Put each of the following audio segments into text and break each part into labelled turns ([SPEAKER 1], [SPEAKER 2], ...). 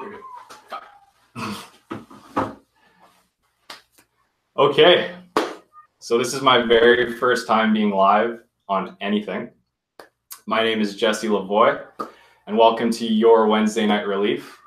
[SPEAKER 1] You're good. Okay, so this is my very first time being live on anything. My name is Jesse Lavoie, and welcome to your Wednesday Night Relief.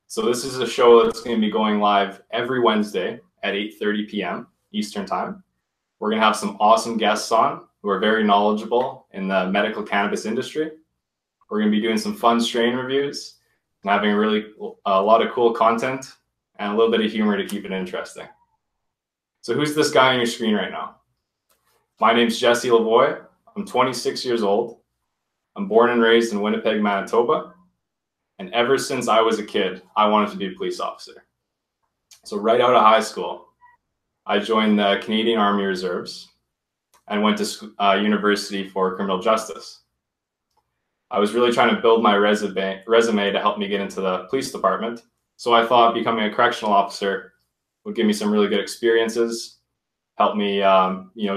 [SPEAKER 1] So this is a show that's going to be going live every Wednesday at 8:30 p.m. Eastern Time. We're going to have some awesome guests on who are very knowledgeable in the medical cannabis industry. We're going to be doing some fun strain reviews and having a lot of cool content and a little bit of humor to keep it interesting. So who's this guy on your screen right now? My name's Jesse Lavoie. I'm 26 years old. I'm born and raised in Winnipeg, Manitoba. And ever since I was a kid, I wanted to be a police officer. So right out of high school, I joined the Canadian Army Reserves and went to university for criminal justice. I was really trying to build my resume to help me get into the police department. So I thought becoming a correctional officer would give me some really good experiences, help me,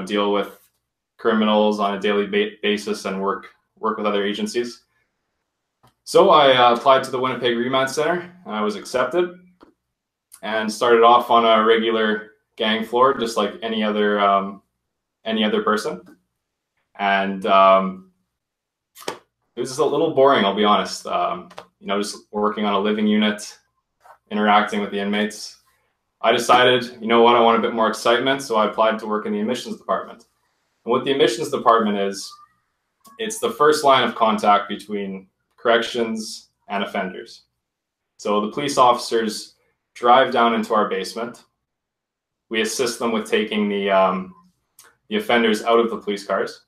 [SPEAKER 1] deal with criminals on a daily basis and work with other agencies. So I applied to the Winnipeg Remand Center, and I was accepted, and started off on a regular gang floor, just like any other person. And it was just a little boring, I'll be honest. Just working on a living unit, interacting with the inmates. I decided, you know what, I want a bit more excitement, so I applied to work in the admissions department. And what the admissions department is, it's the first line of contact between corrections and offenders. So the police officers drive down into our basement. We assist them with taking the offenders out of the police cars,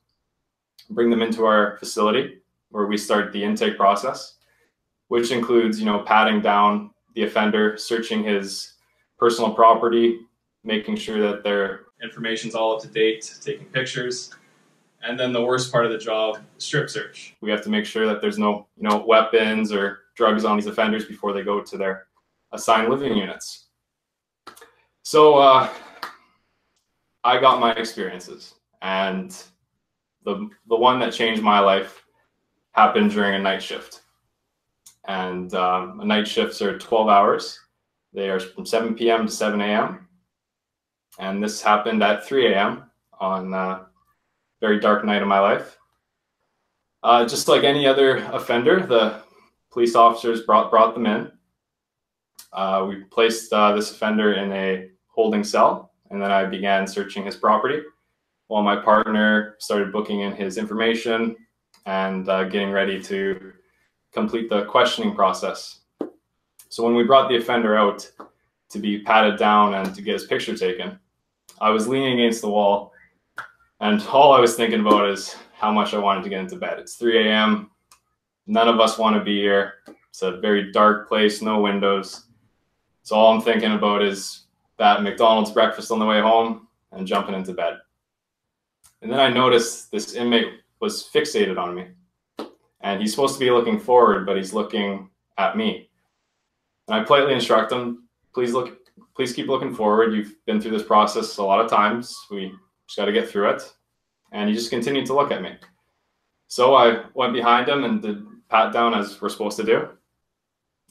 [SPEAKER 1] bring them into our facility where we start the intake process, which includes, patting down the offender, searching his personal property, making sure that their information's all up to date, taking pictures. And then the worst part of the job, strip search. We have to make sure that there's no, weapons or drugs on these offenders before they go to their assigned living units. So I got my experiences, and the one that changed my life happened during a night shift. And night shifts are 12 hours. They are from 7 p.m. to 7 a.m. And this happened at 3 a.m. on a very dark night of my life. Just like any other offender, the police officers brought them in. We placed this offender in a holding cell, and then I began searching his property while my partner started booking in his information and getting ready to complete the questioning process. So when we brought the offender out to be patted down and to get his picture taken, I was leaning against the wall, and all I was thinking about is how much I wanted to get into bed. It's 3 a.m. None of us want to be here. It's a very dark place, no windows. So all I'm thinking about is that McDonald's breakfast on the way home and jumping into bed. And then I noticed this inmate was fixated on me. And he's supposed to be looking forward, but he's looking at me. And I politely instruct him, please keep looking forward. You've been through this process a lot of times. We just got to get through it. And he just continued to look at me. So I went behind him and did pat down as we're supposed to do.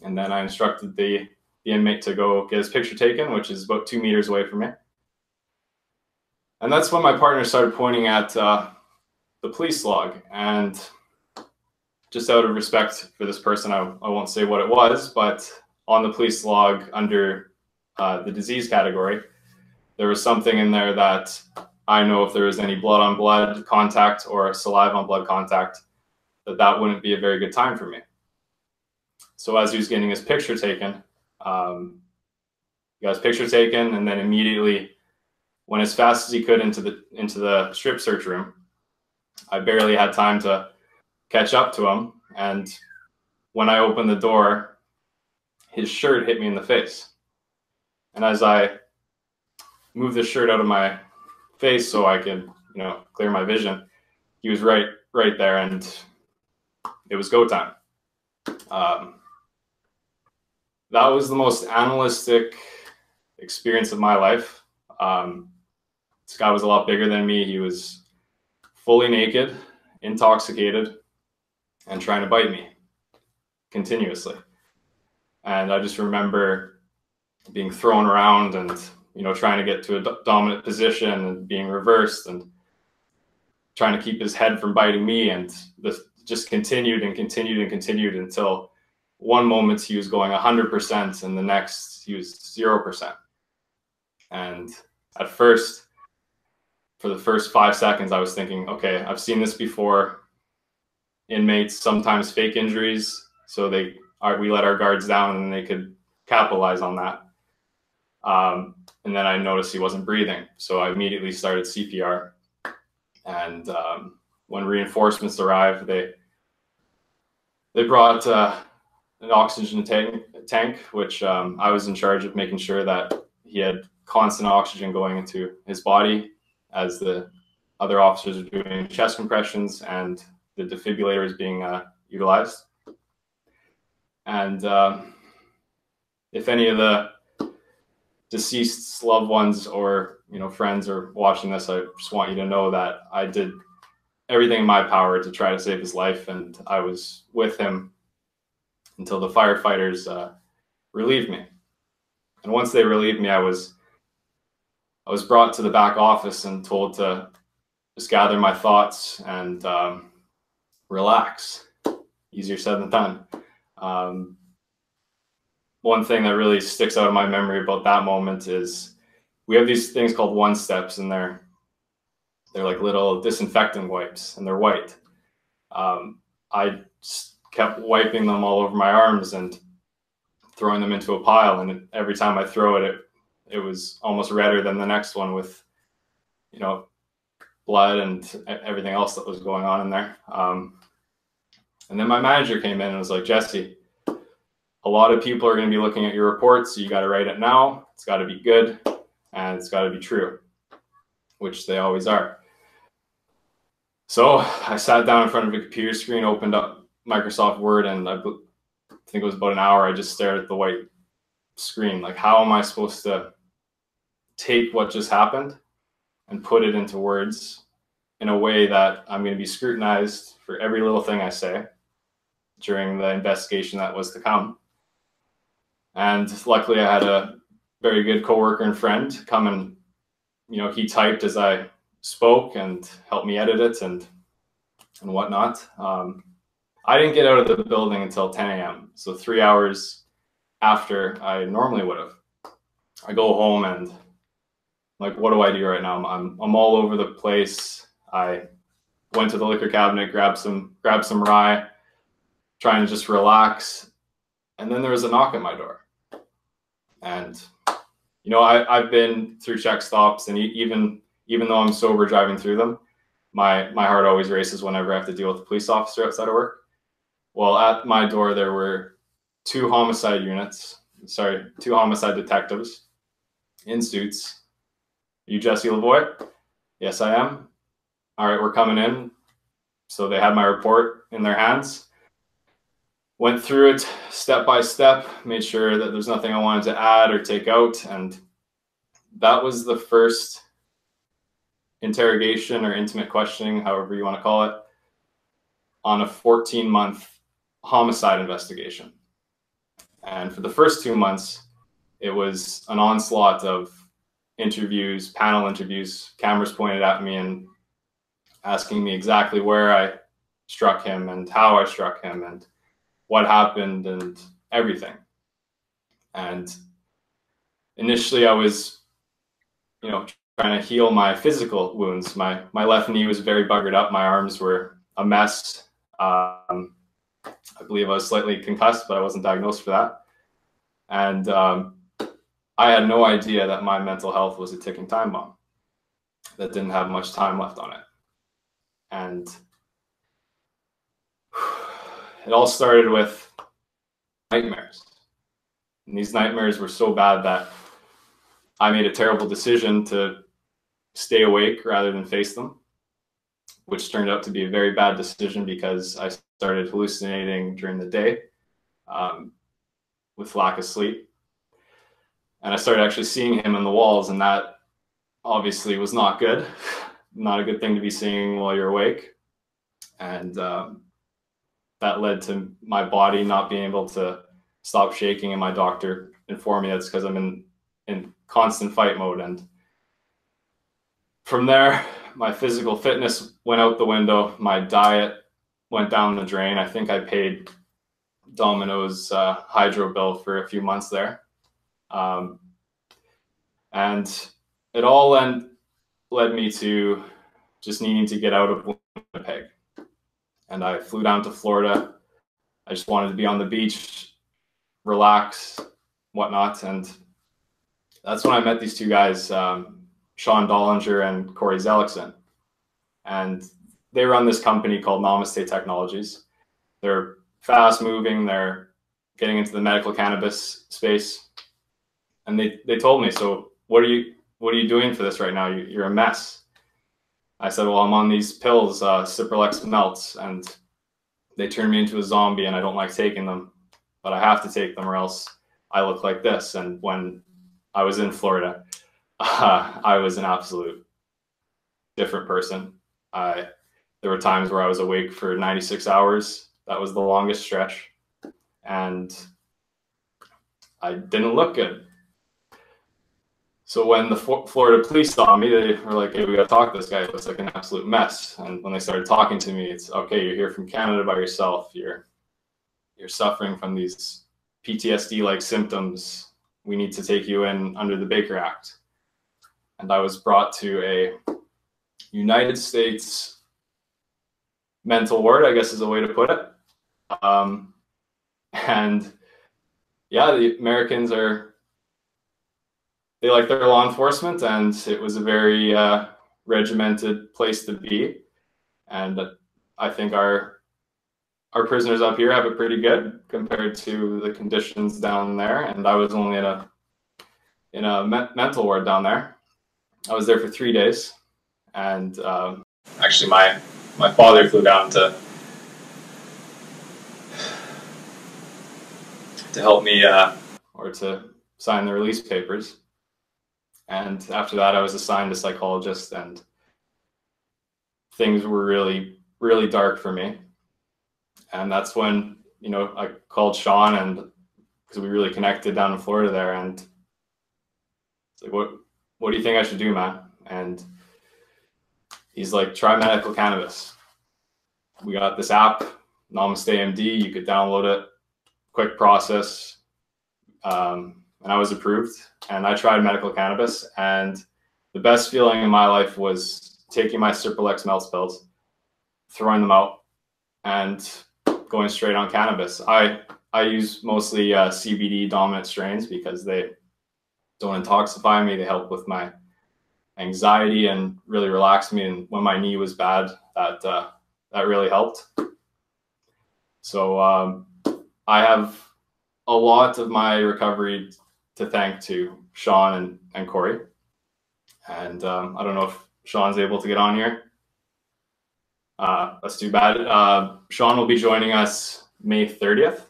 [SPEAKER 1] And then I instructed the inmate to go get his picture taken, which is about 2 meters away from me. And that's when my partner started pointing at the police log. And just out of respect for this person, I won't say what it was, but on the police log under the disease category, there was something in there that I know if there was any blood on blood contact or saliva on blood contact, that wouldn't be a very good time for me. So as he was getting his picture taken, he got his picture taken, and then immediately went as fast as he could into the strip search room. I barely had time to catch up to him, and when I opened the door, his shirt hit me in the face. And as I moved the shirt out of my face so I could, clear my vision, he was right there, and it was go time. That was the most animalistic experience of my life. This guy was a lot bigger than me. He was fully naked, intoxicated, and trying to bite me continuously. And I just remember being thrown around and, you know, trying to get to a dominant position and being reversed and trying to keep his head from biting me. And this just continued and continued and continued until one moment he was going 100% and the next he was 0%. And at first, for the first 5 seconds, I was thinking, okay, I've seen this before. Inmates sometimes fake injuries, so we let our guards down and they could capitalize on that. And then I noticed he wasn't breathing, so I immediately started CPR. And when reinforcements arrived, they brought an oxygen tank, which I was in charge of making sure that he had constant oxygen going into his body as the other officers are doing chest compressions and the defibrillator is being utilized. And if any of the deceased loved ones or, you know, friends are watching this, I just want you to know that I did everything in my power to try to save his life, and I was with him until the firefighters relieved me. And once they relieved me, I was brought to the back office and told to just gather my thoughts and relax. Easier said than done. One thing that really sticks out of my memory about that moment is we have these things called one steps, and they're like little disinfectant wipes, and they're white. I just kept wiping them all over my arms and throwing them into a pile, and every time I throw it, it was almost redder than the next one with, you know, blood and everything else that was going on in there. And then my manager came in and was like, Jesse, a lot of people are going to be looking at your reports, so you got to write it now. It's got to be good, and it's got to be true, which they always are. So I sat down in front of a computer screen, opened up Microsoft Word, and I think it was about an hour. I just stared at the white screen. Like, how am I supposed to take what just happened and put it into words in a way that I'm going to be scrutinized for every little thing I say during the investigation that was to come? And luckily I had a very good coworker and friend come and, you know, he typed as I spoke and helped me edit it and whatnot. I didn't get out of the building until 10 a.m. So 3 hours after I normally would have. I go home and like, what do I do right now? I'm all over the place. I went to the liquor cabinet, grabbed some rye, trying to just relax. And then there was a knock at my door. And, you know, I've been through check stops, and even though I'm sober driving through them, my heart always races whenever I have to deal with a police officer outside of work. Well, at my door, there were two homicide detectives in suits. Are you Jesse Lavoie? Yes, I am. All right, we're coming in. So they had my report in their hands. Went through it step by step, made sure that there's nothing I wanted to add or take out. And that was the first interrogation or intimate questioning, however you want to call it, on a 14-month homicide investigation. And for the first 2 months, it was an onslaught of interviews, panel interviews, cameras pointed at me and asking me exactly where I struck him and how I struck him and what happened and everything. And initially I was, you know, trying to heal my physical wounds. My left knee was very buggered up. My arms were a mess. I believe I was slightly concussed, but I wasn't diagnosed for that. And I had no idea that my mental health was a ticking time bomb that didn't have much time left on it. And it all started with nightmares. And these nightmares were so bad that I made a terrible decision to stay awake rather than face them, which turned out to be a very bad decision because I started hallucinating during the day with lack of sleep. And I started actually seeing him in the walls, and that obviously was not good. Not a good thing to be seeing while you're awake. And that led to my body not being able to stopped shaking, and my doctor informed me that's because I'm in constant fight mode. And from there, my physical fitness went out the window. My diet went down the drain. I think I paid Domino's hydro bill for a few months there. And it all led me to just needing to get out of Winnipeg. And I flew down to Florida. I just wanted to be on the beach, relax, whatnot. And that's when I met these two guys, Sean Dollinger and Corey Zellickson. And they run this company called Namaste Technologies. They're fast moving. They're getting into the medical cannabis space. And they told me, so what are you doing for this right now? You're a mess. I said, well, I'm on these pills, Cipralex melts, and they turn me into a zombie, and I don't like taking them, but I have to take them or else I look like this. And when I was in Florida, I was an absolute different person. There were times where I was awake for 96 hours. That was the longest stretch. And I didn't look good. So when the Florida police saw me, they were like, hey, we got to talk to this guy. He looks like an absolute mess. And when they started talking to me, it's, okay, you're here from Canada by yourself. You're suffering from these PTSD-like symptoms. We need to take you in under the Baker Act. And I was brought to a United States mental ward, I guess is a way to put it. And yeah, the Americans they like their law enforcement, and it was a very regimented place to be. And I think our prisoners up here have it pretty good compared to the conditions down there. And I was only in a mental ward down there. I was there for 3 days, and actually my father flew down to help me or to sign the release papers. And after that, I was assigned a psychologist, and things were really, really dark for me. And that's when, I called Sean, and because we really connected down in Florida there, and it's like, what do you think I should do, man? And he's like, try medical cannabis. We got this app, Namaste MD. You could download it, quick process. And I was approved, and I tried medical cannabis, and the best feeling in my life was taking my Cipralex melts pills, throwing them out, and going straight on cannabis. I use mostly CBD dominant strains because they don't intoxify me. They help with my anxiety and really relax me. And when my knee was bad, that really helped. So I have a lot of my recovery to thank to Sean and Corey. And I don't know if Sean's able to get on here. That's too bad. Sean will be joining us May 30th.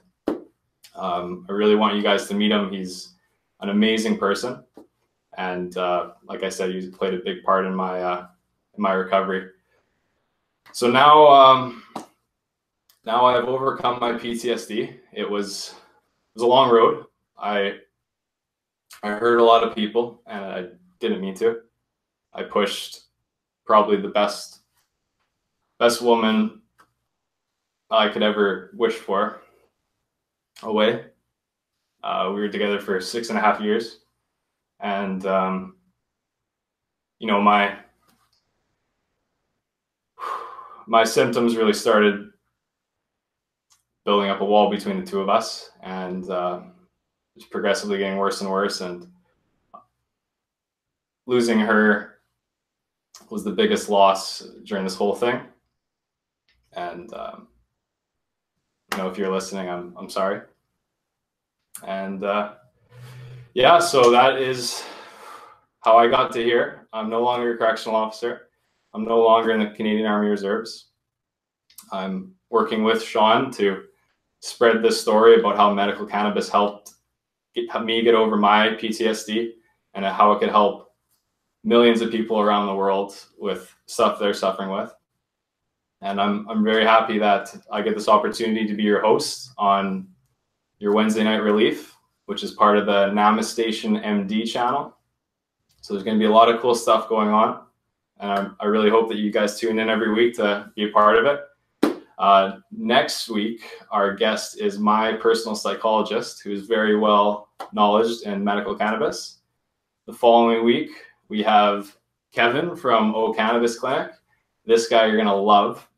[SPEAKER 1] I really want you guys to meet him. He's an amazing person. And like I said, he's played a big part in my recovery. So now I've overcome my PTSD. It was a long road. I hurt a lot of people, and I didn't mean to. I pushed probably the best woman I could ever wish for away. We were together for 6.5 years, and my symptoms really started building up a wall between the two of us, and just progressively getting worse and worse. And losing her was the biggest loss during this whole thing. And if you're listening, I'm sorry. And yeah, so that is how I got to here. I'm no longer a correctional officer. I'm no longer in the Canadian Army Reserves. I'm working with Sean to spread this story about how medical cannabis helped me get over my PTSD, and how it could help millions of people around the world with stuff they're suffering with. And I'm very happy that I get this opportunity to be your host on your Wednesday night Relief, which is part of the Namastation MD channel. So there's going to be a lot of cool stuff going on. And I really hope that you guys tune in every week to be a part of it. Next week, our guest is my personal psychologist, who is very well knowledgeable in medical cannabis. The following week, we have Kevin from O Cannabis Clinic. This guy you're going to love.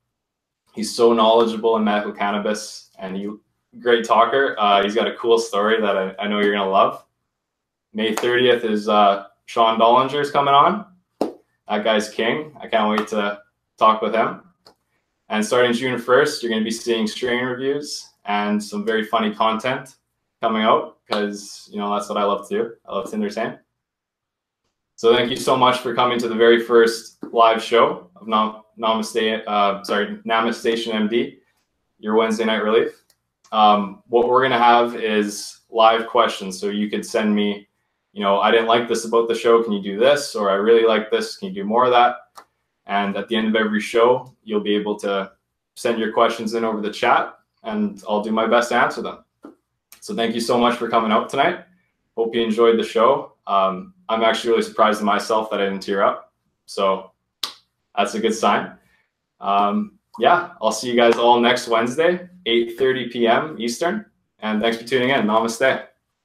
[SPEAKER 1] He's so knowledgeable in medical cannabis and great talker. He's got a cool story that I know you're going to love. May 30th is Sean Dollinger's coming on. That guy's king. I can't wait to talk with him. And starting June 1st, you're going to be seeing strain reviews and some very funny content coming out because, you know, that's what I love to do. I love to entertain. So thank you so much for coming to the very first live show of Namastation MD, your Wednesday night Relief. What we're going to have is live questions. So you could send me, you know, I didn't like this about the show. Can you do this? Or I really like this. Can you do more of that? And at the end of every show, you'll be able to send your questions in over the chat, and I'll do my best to answer them. So thank you so much for coming out tonight. Hope you enjoyed the show. I'm actually really surprised in myself that I didn't tear up. So that's a good sign. Yeah, I'll see you guys all next Wednesday, 8:30 p.m. Eastern. And thanks for tuning in. Namaste.